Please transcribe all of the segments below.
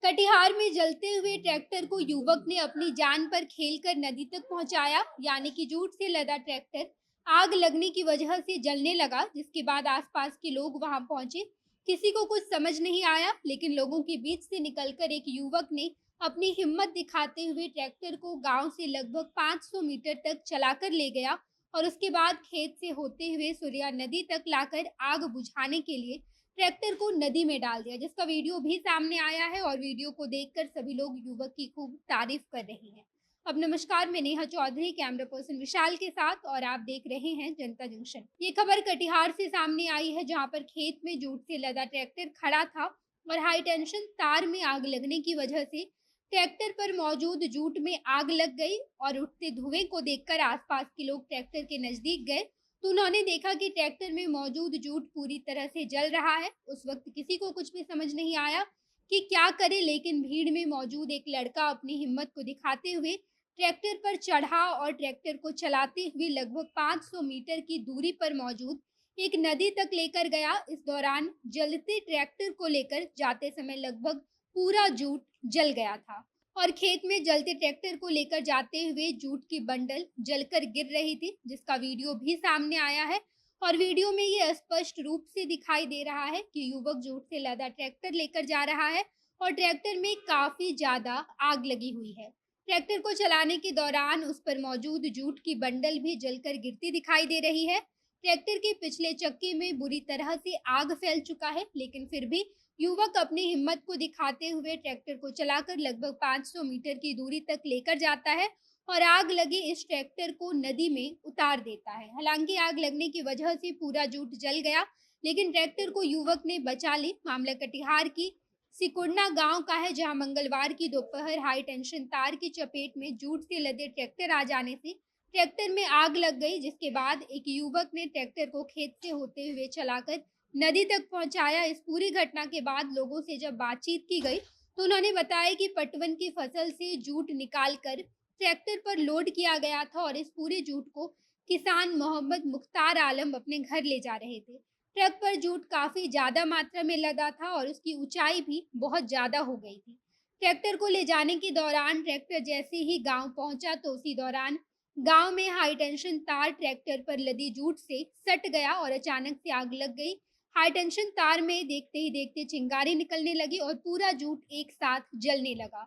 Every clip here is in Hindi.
कटिहार में जलते हुए ट्रैक्टर को युवक ने अपनी जान पर खेलकर नदी तक पहुंचाया। यानी कि जूट से लदा ट्रैक्टर आग लगने की वजह से जलने लगा, जिसके बाद आसपास के लोग वहां पहुंचे। किसी को कुछ समझ नहीं आया, लेकिन लोगों के बीच से निकलकर एक युवक ने अपनी हिम्मत दिखाते हुए ट्रैक्टर को गांव से लगभग 500 मीटर तक चलाकर ले गया और उसके बाद खेत से होते हुए सूर्या नदी तक लाकर आग बुझाने के लिए ट्रैक्टर को नदी में डाल दिया, जिसका वीडियो भी सामने आया है और वीडियो को देखकर सभी लोग युवक की खूब तारीफ कर रहे हैं। अब नमस्कार, मैं नेहा चौधरी कैमरा पर्सन विशाल के साथ और आप देख रहे हैं जनता जंक्शन। ये खबर कटिहार से सामने आई है, जहां पर खेत में जूट से लदा ट्रैक्टर खड़ा था और हाई टेंशन तार में आग लगने की वजह से ट्रैक्टर पर मौजूद जूट में आग लग गई और उठते धुएं को देखकर आसपास के लोग ट्रैक्टर के नजदीक गए तो उन्होंने देखा कि ट्रैक्टर में मौजूद जूट पूरी तरह से जल रहा है। उस वक्त किसी को कुछ भी समझ नहीं आया कि क्या करे, लेकिन भीड़ में मौजूद एक लड़का अपनी हिम्मत को दिखाते हुए ट्रैक्टर पर चढ़ा और ट्रैक्टर को चलाते हुए लगभग 500 मीटर की दूरी पर मौजूद एक नदी तक लेकर गया। इस दौरान जलते ट्रैक्टर को लेकर जाते समय लगभग पूरा जूट जल गया था और खेत में जलते ट्रैक्टर को लेकर जाते हुए जूट की बंडल जलकर गिर रही थी, जिसका वीडियो भी सामने आया है। और वीडियो में ये स्पष्ट रूप से दिखाई दे रहा है कि युवक जूट से लदा ट्रैक्टर लेकर जा रहा है और ट्रैक्टर में काफी ज्यादा आग लगी हुई है। ट्रैक्टर को चलाने के दौरान उस पर मौजूद जूट की बंडल भी जलकर गिरती दिखाई दे रही है। ट्रैक्टर के पिछले चक्के में बुरी तरह से आग फैल चुका है, लेकिन फिर भी युवक अपनी हिम्मत को दिखाते हुए ट्रैक्टर को चलाकर लगभग 500 मीटर की दूरी तक लेकर जाता है और आग लगे इस ट्रैक्टर को नदी में उतार देता है। हालांकि आग लगने की वजह से पूरा जूट जल गया, लेकिन ट्रैक्टर को युवक ने बचा ली। मामला कटिहार की सिकुड़ना गांव का है, जहां मंगलवार की दोपहर हाई टेंशन तार की चपेट में जूट से लदे ट्रैक्टर आ जाने से ट्रैक्टर में आग लग गई, जिसके बाद एक युवक ने ट्रैक्टर को खेत से होते हुए चलाकर नदी तक पहुंचाया। इस पूरी घटना के बाद लोगों से जब बातचीत की गई तो उन्होंने बताया कि पटवन की फसल से जूट निकालकर ट्रैक्टर पर लोड किया गया था और इस पूरे जूट को किसान मोहम्मद मुख्तार आलम अपने घर ले जा रहे थे। ट्रक पर जूट काफी ज्यादा मात्रा में लदा था और उसकी ऊंचाई भी बहुत ज्यादा हो गई थी। ट्रैक्टर को ले जाने के दौरान ट्रैक्टर जैसे ही गांव पहुंचा तो उसी दौरान गांव में हाई टेंशन तार ट्रैक्टर पर लदी जूट से सट गया और अचानक से आग लग गई। हाई टेंशन तार में देखते ही देखते चिंगारी निकलने लगी और पूरा जूट एक साथ जलने लगा।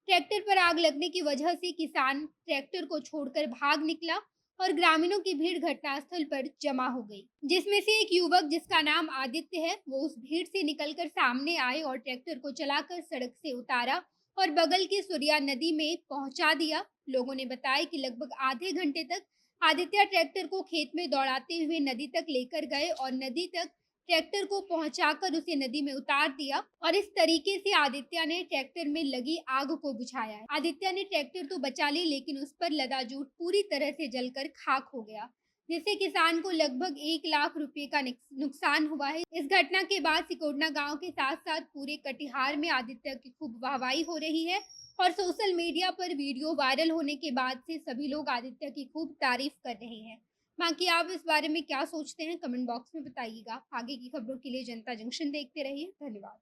ट्रैक्टर पर आग लगने की वजह से किसान ट्रैक्टर को छोड़कर भाग निकला और ग्रामीणों की भीड़ घटनास्थल पर जमा हो गई, जिसमें से एक युवक जिसका नाम आदित्य है, वो उस भीड़ से निकलकर सामने आए और ट्रैक्टर को चलाकर सड़क से उतारा और बगल के सूर्या नदी में पहुंचा दिया। लोगों ने बताया कि लगभग आधे घंटे तक आदित्य ट्रैक्टर को खेत में दौड़ाते हुए नदी तक लेकर गए और नदी तक ट्रैक्टर को पहुंचाकर उसे नदी में उतार दिया और इस तरीके से आदित्य ने ट्रैक्टर में लगी आग को बुझाया है। आदित्य ने ट्रैक्टर तो बचा ली, लेकिन उस पर लदा जूट पूरी तरह से जलकर खाक हो गया, जिससे किसान को लगभग 1 लाख रुपए का नुकसान हुआ है। इस घटना के बाद सिकोड़ना गांव के साथ साथ पूरे कटिहार में आदित्य की खूब वाहवाही हो रही है और सोशल मीडिया पर वीडियो वायरल होने के बाद से सभी लोग आदित्य की खूब तारीफ कर रहे हैं। बाकी आप इस बारे में क्या सोचते हैं, कमेंट बॉक्स में बताइएगा। आगे की खबरों के लिए जनता जंक्शन देखते रहिए। धन्यवाद।